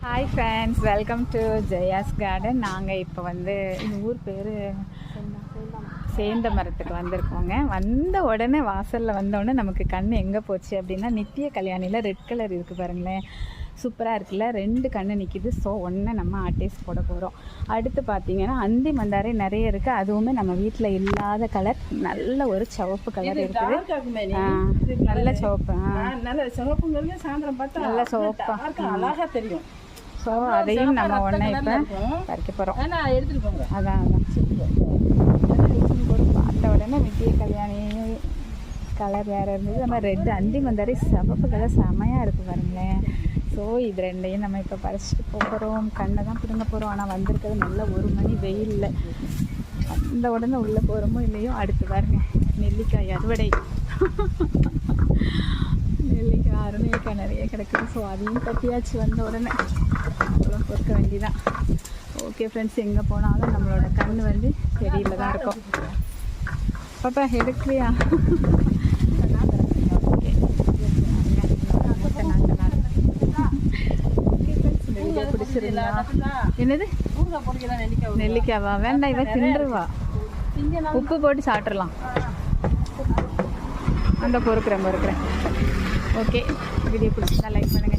Hi friends, welcome to Jaya's garden. நாங்கள் இப்போ வந்து இந்த ஊர் பேர் சேந்த மரத்துக்கு வந்திருக்கோங்க. வந்த உடனே வாசலில் வந்தோடனே நமக்கு கண் எங்கே போச்சு அப்படின்னா, நித்திய கல்யாணியில் ரெட் கலர் இருக்குது பாருங்களேன், சூப்பராக இருக்குல்ல. 2 கண்ணு நிற்கிது. ஸோ ஒன்று நம்ம ஆர்டிஸ்ட் போட போகிறோம். அடுத்து பார்த்தீங்கன்னா அந்தி மந்தாரை நிறைய இருக்குது. அதுவுமே நம்ம வீட்டில் இல்லாத கலர், நல்ல ஒரு சிவப்பு கலர் இருக்குது. நல்ல சிவப்பு, நல்ல சிவப்புங்கிறது சாயந்தரம் பார்த்தா நல்ல சிவப்பா அழகாக தெரியும். ஸோ அதையும் நம்ம ஒன்று இப்போ பறிக்க போகிறோம். எடுத்துகிட்டு போங்க. அதான் பார்த்த உடனே நித்திய கல்யாணி கலர் வேறு இருந்தது. நம்ம ரெட்டு அந்தி மந்தாரை சிவப்பு கலர் செமையாக இருக்குது பாருங்களேன். ஸோ இது ரெண்டையும் நம்ம இப்போ பறிச்சுட்டு போகிறோம். கண்ணை தான் பிடுங்க போகிறோம். ஆனால் வந்திருக்கிறது நல்ல 1 மணி வெயிலில். அந்த உடனே உள்ளே போகிறோமோ இல்லையோ. அடுத்து பாருங்க நெல்லிக்காய் அறுவடை. நெல்லிக்காய் அருமைக்காய் நிறைய கிடக்குது. ஸோ அதையும் பற்றியாச்சு வந்த உடனே அவ்வளோ பொறுக்க வேண்டிதான். ஓகே ஃப்ரெண்ட்ஸ், எங்கே போனாலும் நம்மளோட கண் வந்து செடியில் தான் இருக்கும். பாப்பா எடுக்கலையா? என்னது நெல்லிக்காவா? வேண்டாம், இவ தின்றுவா. உப்பு போட்டு சாப்பிட்றலாம். அந்த பொறுக்கிறேன். ஓகே, வீடியோ பிடிச்சிருந்தா லைக் பண்ணுங்கள்.